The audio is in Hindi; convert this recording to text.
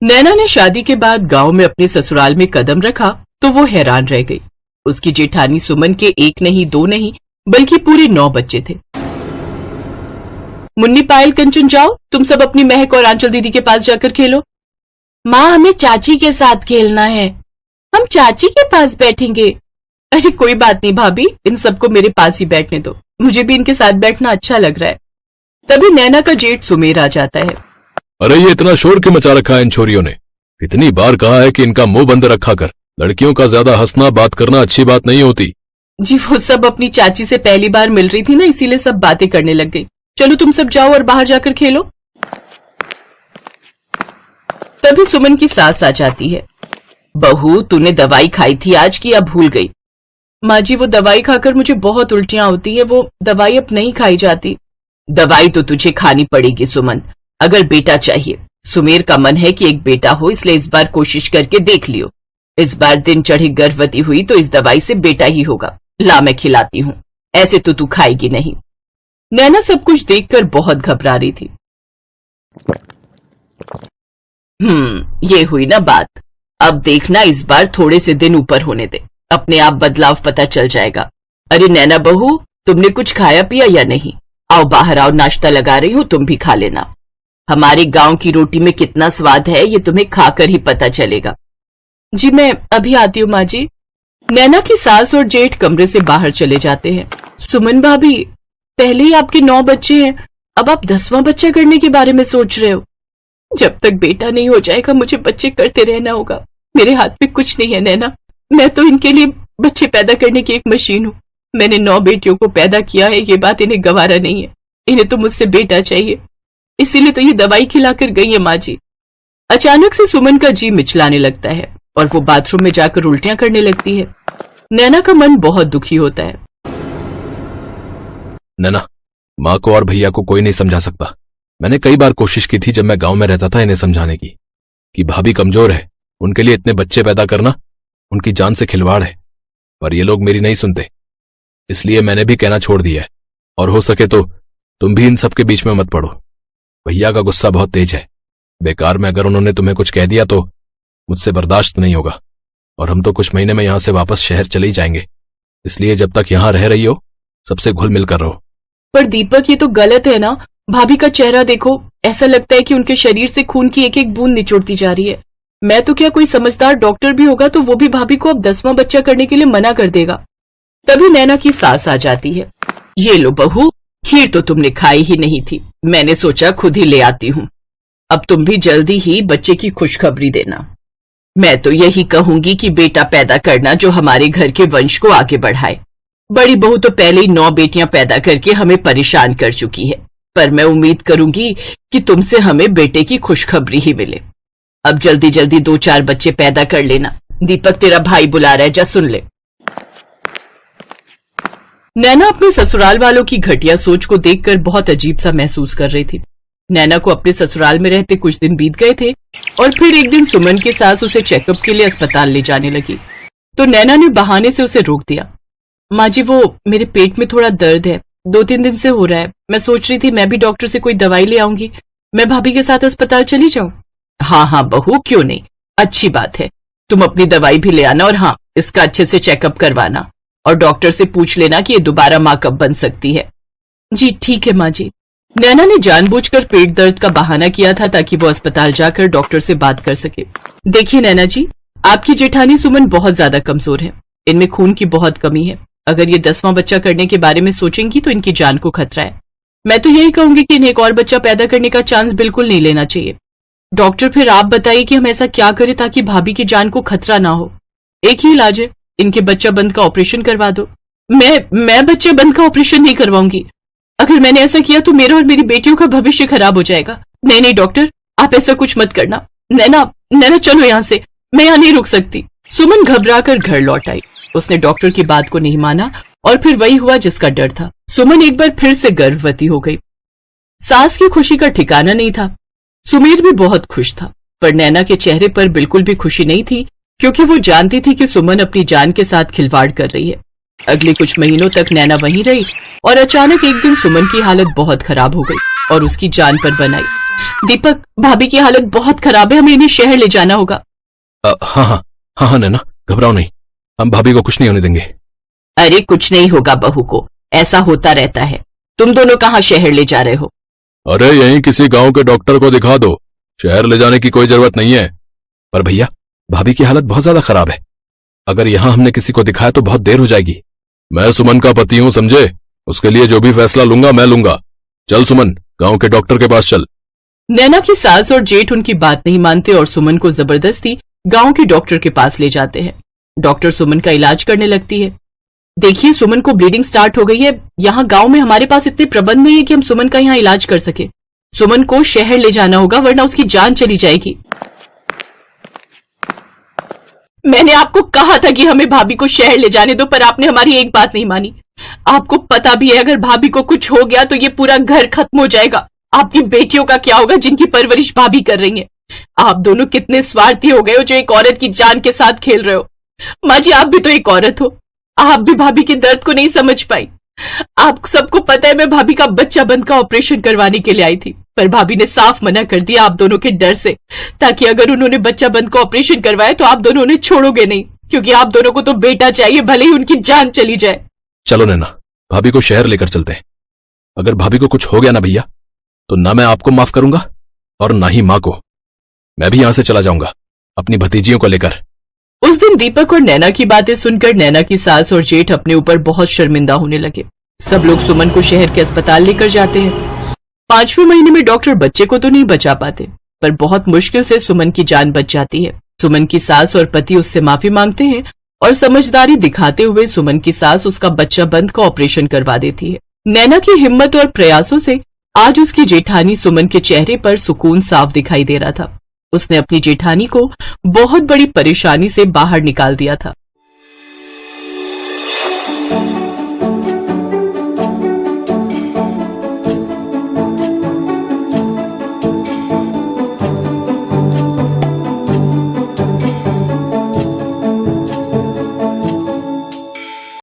नैना ने शादी के बाद गांव में अपने ससुराल में कदम रखा तो वो हैरान रह गई। उसकी जेठानी सुमन के एक नहीं दो नहीं बल्कि पूरे 9 बच्चे थे। मुन्नी, पायल, कंचन, जाओ तुम सब अपनी महक और आंचल दीदी के पास जाकर खेलो। माँ, हमें चाची के साथ खेलना है। हम चाची के पास बैठेंगे। अरे कोई बात नहीं भाभी, इन सबको मेरे पास ही बैठने दो, मुझे भी इनके साथ बैठना अच्छा लग रहा है। तभी नैना का जेठ सुमेर आ जाता है। अरे ये इतना शोर क्यों मचा रखा है इन छोरियों ने? कितनी बार कहा है कि इनका मुंह बंद रखा कर। लड़कियों का ज्यादा हंसना बात करना अच्छी बात नहीं होती। जी वो सब अपनी चाची से पहली बार मिल रही थी ना, इसीलिए सब बातें करने लग गई। चलो तुम सब जाओ और बाहर जाकर खेलो। तभी सुमन की सास आ जाती है। बहू, तूने दवाई खाई थी आज की या भूल गई? माँ जी, वो दवाई खाकर मुझे बहुत उल्टियां होती है, वो दवाई अब नहीं खाई जाती। दवाई तो तुझे खानी पड़ेगी सुमन, अगर बेटा चाहिए। सुमेर का मन है कि एक बेटा हो, इसलिए इस बार कोशिश करके देख लियो। इस बार दिन चढ़े गर्भवती हुई तो इस दवाई से बेटा ही होगा। ला मैं खिलाती हूँ, ऐसे तो तू खाएगी नहीं। नैना सब कुछ देखकर बहुत घबरा रही थी। ये हुई ना बात। अब देखना इस बार थोड़े से दिन ऊपर होने दे, अपने आप बदलाव पता चल जाएगा। अरे नैना बहू, तुमने कुछ खाया पिया या नहीं? आओ बाहर आओ, नाश्ता लगा रही हूँ, तुम भी खा लेना। हमारे गांव की रोटी में कितना स्वाद है ये तुम्हें खाकर ही पता चलेगा। जी मैं अभी आती हूँ माँ जी। नैना की सास और जेठ कमरे से बाहर चले जाते हैं। सुमन भाभी, पहले ही आपके 9 बच्चे हैं, अब आप 10वां बच्चा करने के बारे में सोच रहे हो। जब तक बेटा नहीं हो जाएगा मुझे बच्चे करते रहना होगा। मेरे हाथ में कुछ नहीं है नैना, मैं तो इनके लिए बच्चे पैदा करने की एक मशीन हूँ। मैंने 9 बेटियों को पैदा किया है, ये बात इन्हें गवारा नहीं है। इन्हें तो मुझसे बेटा चाहिए, इसीलिए तो ये दवाई खिलाकर गई है माँ जी। अचानक से सुमन का जी मिचलाने लगता है और वो बाथरूम में जाकर उल्टियां करने लगती है। नैना का मन बहुत दुखी होता है। नैना, माँ को और भैया को कोई नहीं समझा सकता। मैंने कई बार कोशिश की थी जब मैं गांव में रहता था इन्हें समझाने की कि भाभी कमजोर है, उनके लिए इतने बच्चे पैदा करना उनकी जान से खिलवाड़ है, पर ये लोग मेरी नहीं सुनते। इसलिए मैंने भी कहना छोड़ दिया है। और हो सके तो तुम भी इन सब के बीच में मत पड़ो। भैया का गुस्सा बहुत तेज है, बेकार में अगर उन्होंने तुम्हें कुछ कह दिया तो मुझसे बर्दाश्त नहीं होगा, और हम तो कुछ महीने में यहां से वापस शहर चले ही जाएंगे। इसलिए जब तक यहां रह रही हो सबसे घुल मिलकर रहो। पर दीपक, ये तो गलत है ना। भाभी का चेहरा देखो, ऐसा लगता है कि उनके शरीर से खून की एक एक बूंद निचोड़ती जा रही है। मैं तो क्या, कोई समझदार डॉक्टर भी होगा तो वो भी भाभी को अब 10वां बच्चा करने के लिए मना कर देगा। तभी नैना की सास आ जाती है। ये लो बहू, खीर तो तुमने खाई ही नहीं थी, मैंने सोचा खुद ही ले आती हूँ। अब तुम भी जल्दी ही बच्चे की खुशखबरी देना। मैं तो यही कहूंगी कि बेटा पैदा करना जो हमारे घर के वंश को आगे बढ़ाए। बड़ी बहू तो पहले ही 9 बेटियां पैदा करके हमें परेशान कर चुकी है, पर मैं उम्मीद करूंगी कि तुमसे हमें बेटे की खुशखबरी ही मिले। अब जल्दी जल्दी 2-4 बच्चे पैदा कर लेना। दीपक, तेरा भाई बुला रहा है, जा सुन ले। नैना अपने ससुराल वालों की घटिया सोच को देखकर बहुत अजीब सा महसूस कर रही थी। नैना को अपने ससुराल में रहते कुछ दिन बीत गए थे और फिर एक दिन सुमन के सास उसे चेकअप के लिए अस्पताल ले जाने लगी, तो नैना ने बहाने से उसे रोक दिया। माँ जी, वो मेरे पेट में थोड़ा दर्द है, 2-3 दिन से हो रहा है। मैं सोच रही थी मैं भी डॉक्टर से कोई दवाई ले आऊंगी, मैं भाभी के साथ अस्पताल चली जाऊं। हाँ बहू, क्यों नहीं, अच्छी बात है। तुम अपनी दवाई भी ले आना और हाँ, इसका अच्छे से चेकअप करवाना और डॉक्टर से पूछ लेना कि ये दोबारा माँ कब बन सकती है। जी ठीक है माँ जी। नैना ने जानबूझकर पेट दर्द का बहाना किया था ताकि वो अस्पताल जाकर डॉक्टर से बात कर सके। देखिए नैना जी, आपकी जेठानी सुमन बहुत ज्यादा कमजोर है, इनमें खून की बहुत कमी है। अगर ये 10वां बच्चा करने के बारे में सोचेंगी तो इनकी जान को खतरा है। मैं तो यही कहूंगी कि इन्हें एक और बच्चा पैदा करने का चांस बिल्कुल नहीं लेना चाहिए। डॉक्टर, फिर आप बताइए कि हम ऐसा क्या करें ताकि भाभी की जान को खतरा ना हो। एक ही इलाज है, इनके बच्चा बंद का ऑपरेशन करवा दो। मैं बच्चा बंद का ऑपरेशन नहीं करवाऊंगी। अगर मैंने ऐसा किया तो मेरा और मेरी बेटियों का भविष्य खराब हो जाएगा। नहीं डॉक्टर, आप ऐसा कुछ मत करना। नैना चलो यहाँ से, मैं यहाँ नहीं रुक सकती। सुमन घबराकर घर लौट आई। उसने डॉक्टर की बात को नहीं माना और फिर वही हुआ जिसका डर था। सुमन एक बार फिर से गर्भवती हो गई। सास की खुशी का ठिकाना नहीं था। सुमेर भी बहुत खुश था, पर नैना के चेहरे पर बिल्कुल भी खुशी नहीं थी, क्योंकि वो जानती थी कि सुमन अपनी जान के साथ खिलवाड़ कर रही है। अगले कुछ महीनों तक नैना वहीं रही और अचानक एक दिन सुमन की हालत बहुत खराब हो गई और उसकी जान पर बन आई। दीपक, भाभी की हालत बहुत खराब है, हमें इन्हें शहर ले जाना होगा। हाँ नैना, घबराओ नहीं, हम भाभी को कुछ नहीं होने देंगे। अरे कुछ नहीं होगा बहू को, ऐसा होता रहता है। तुम दोनों कहाँ शहर ले जा रहे हो? अरे यहीं किसी गांव के डॉक्टर को दिखा दो, शहर ले जाने की कोई जरूरत नहीं है। पर भैया, भाभी की हालत बहुत ज्यादा खराब है, अगर यहां हमने किसी को दिखाया तो बहुत देर हो जाएगी। मैं सुमन का पति हूं, समझे? उसके लिए जो भी फैसला लूंगा मैं लूंगा। चल सुमन, गांव के डॉक्टर के पास चल। नैना की सास और जेठ उनकी बात नहीं मानते और सुमन को जबरदस्ती गांव के डॉक्टर के पास ले जाते हैं। डॉक्टर सुमन का इलाज करने लगती है। देखिए, सुमन को ब्लीडिंग स्टार्ट हो गई है। यहाँ गांव में हमारे पास इतने प्रबंध नहीं है कि हम सुमन का यहाँ इलाज कर सके। सुमन को शहर ले जाना होगा वरना उसकी जान चली जाएगी। मैंने आपको कहा था कि हमें भाभी को शहर ले जाने दो, पर आपने हमारी एक बात नहीं मानी। आपको पता भी है अगर भाभी को कुछ हो गया तो ये पूरा घर खत्म हो जाएगा। आपकी बेटियों का क्या होगा जिनकी परवरिश भाभी कर रही है? आप दोनों कितने स्वार्थी हो गए हो जो एक औरत की जान के साथ खेल रहे हो। माँ जी, आप भी तो एक औरत हो, आप भी भाभी के दर्द को नहीं समझ पाई। आप सबको पता है मैं भाभी का बच्चा बंद का ऑपरेशन करवाने के लिए आई थी, पर भाभी ने साफ मना कर दिया आप दोनों के डर से, ताकि अगर उन्होंने बच्चा बंद का ऑपरेशन करवाया तो आप दोनों उन्हें छोड़ोगे नहीं, क्योंकि आप दोनों को तो बेटा चाहिए, भले ही उनकी जान चली जाए। चलो नैना, भाभी को शहर लेकर चलते हैं। अगर भाभी को कुछ हो गया ना भैया, तो ना मैं आपको माफ करूंगा और ना ही माँ को। मैं भी यहां से चला जाऊंगा अपनी भतीजियों को लेकर। उस दिन दीपक और नैना की बातें सुनकर नैना की सास और जेठ अपने ऊपर बहुत शर्मिंदा होने लगे। सब लोग सुमन को शहर के अस्पताल लेकर जाते हैं। 5वें महीने में डॉक्टर बच्चे को तो नहीं बचा पाते, पर बहुत मुश्किल से सुमन की जान बच जाती है। सुमन की सास और पति उससे माफी मांगते हैं और समझदारी दिखाते हुए सुमन की सास उसका बच्चा बंद का ऑपरेशन करवा देती है। नैना की हिम्मत और प्रयासों से आज उसकी जेठानी सुमन के चेहरे पर सुकून साफ दिखाई दे रहा था। उसने अपनी जेठानी को बहुत बड़ी परेशानी से बाहर निकाल दिया था।